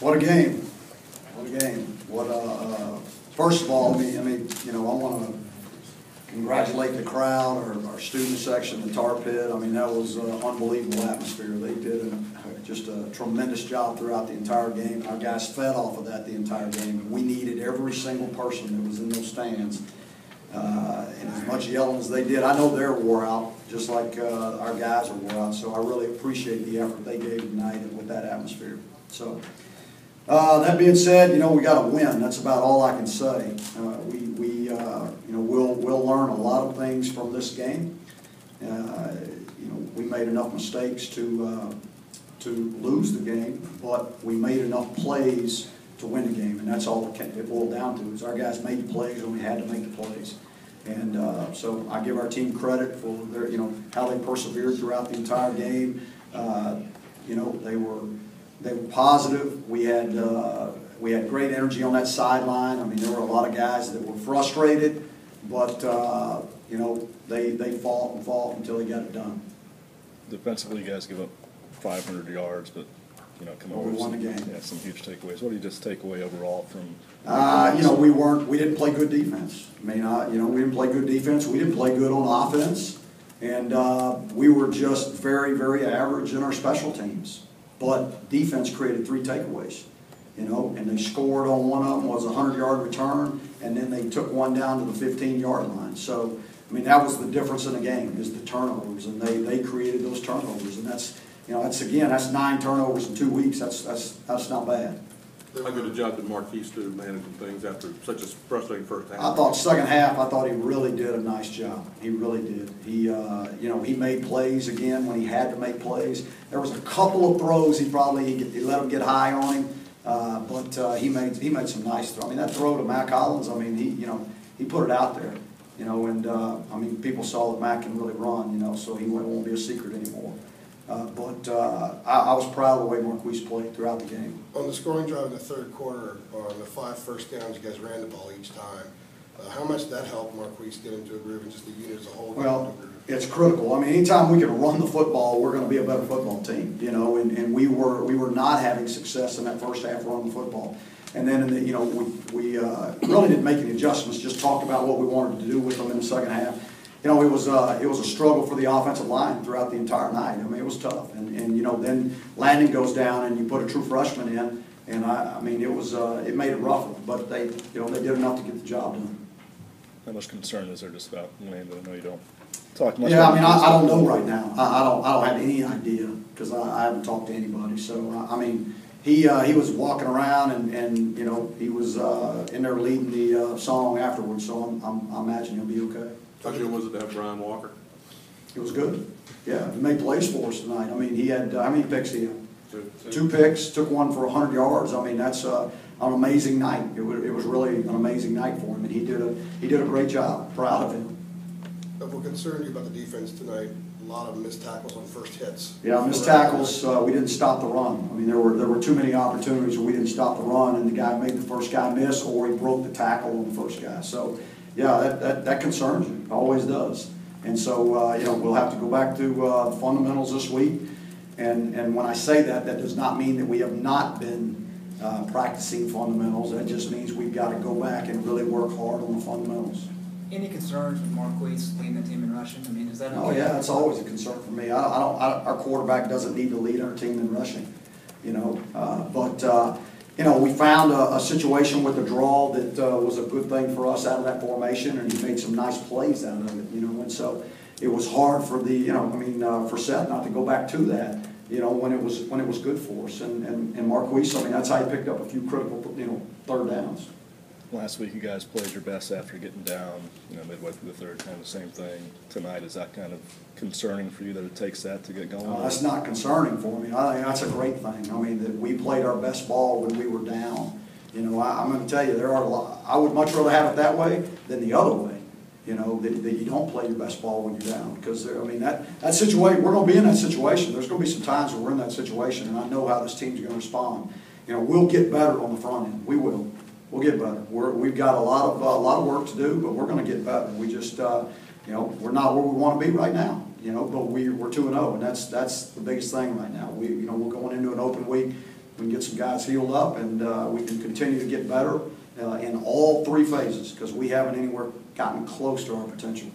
What a game! What a game! First of all, I mean, I want to congratulate the crowd, our student section, the tar pit. I mean, that was an unbelievable atmosphere. They did just a tremendous job throughout the entire game. Our guys fed off of that the entire game. We needed every single person that was in those stands. And as much yelling as they did, I know they're wore out, just like our guys are wore out. So I really appreciate the effort they gave tonight with that atmosphere. So that being said, we got to win. That's about all I can say. We'll learn a lot of things from this game. We made enough mistakes to lose the game, but we made enough plays to win the game, and that's all it boiled down to. Is our guys made the plays, and we had to make the plays. And so I give our team credit for their, how they persevered throughout the entire game. They were positive. We had great energy on that sideline. I mean, there were a lot of guys that were frustrated, but they fought until they got it done. Defensively, you guys give up 500 yards, but come on. We won the game. Yeah, some huge takeaways. What do you just take away overall from? We didn't play good defense. I mean, we didn't play good defense. We didn't play good on offense, and we were just very, very average in our special teams. But defense created 3 takeaways, and they scored on one of them was a 100-yard return, and then they took one down to the 15-yard line. So, I mean, that was the difference in the game is the turnovers, and they created those turnovers, and that's 9 turnovers in 2 weeks. That's not bad. How good a job did Marquise do managing things after such a frustrating first half? I thought second half, he really did a nice job. He really did. He made plays again when he had to make plays. There was a couple of throws he let him get high on him, but he made some nice throws. I mean, that throw to Mac Hollins, I mean, he put it out there, and people saw that Mac can really run, so he won't be a secret anymore. But I was proud of the way Marquise played throughout the game. On the scoring drive in the third quarter, on the 5 first downs, you guys ran the ball each time. How much did that help Marquise get into a groove and just the unit as a whole? Well, it's critical. I mean, anytime we can run the football, we're going to be a better football team. And we were not having success in that first half running the football. And then we really didn't make any adjustments. Just talked about what we wanted to do with them in the second half. It was a struggle for the offensive line throughout the entire night. I mean, it was tough. And then Landon goes down and you put a true freshman in, and it made it rougher. But they did enough to get the job done. How much concern is there just about Landon? I know you don't talk much. Yeah, I mean, I don't know right now. I don't have any idea because I haven't talked to anybody. So I mean, he was walking around and he was in there leading the song afterwards. So I imagine he'll be okay. How good was it to have Brian Walker? It was good. Yeah, he made plays for us tonight. I mean, he had, how many picks he had? 2. 2 picks, took one for 100 yards. I mean, that's an amazing night. It was really an amazing night for him, and he did a great job. Proud of him. What concerned you about the defense tonight? A lot of missed tackles on first hits. Yeah, missed tackles. We didn't stop the run. I mean, there were too many opportunities where we didn't stop the run, and the guy made the first guy miss, or he broke the tackle on the first guy. So, yeah, that concerns you. It always does. And so, we'll have to go back to the fundamentals this week. And when I say that, that does not mean that we have not been practicing fundamentals. That just means we've got to go back and really work hard on the fundamentals. Any concerns with Marquise leading the team in rushing? I mean, is that okay? Oh, yeah, that's always a concern for me. Our quarterback doesn't need to lead our team in rushing, we found a situation with the draw that was a good thing for us out of that formation, and he made some nice plays out of it, and so it was hard for for Seth not to go back to that, when it was good for us, and Marquise, I mean, that's how he picked up a few critical, third downs. Last week you guys played your best after getting down, midway through the third, kind of the same thing. Tonight, is that kind of concerning for you that it takes that to get going? That's not concerning for me. I think that's a great thing. I mean, that we played our best ball when we were down. I'm going to tell you, there are a lot. I would much rather have it that way than the other way. That you don't play your best ball when you're down, because that situation, we're going to be in that situation. There's going to be some times where we're in that situation, and I know how this team's going to respond. We'll get better on the front end. We will. We'll get better. We've got a lot of work to do, but we're going to get better. We just, we're not where we want to be right now. But we're 2-0, and that's the biggest thing right now. We're going into an open week. we can get some guys healed up, and we can continue to get better in all three phases, because we haven't anywhere gotten close to our potential.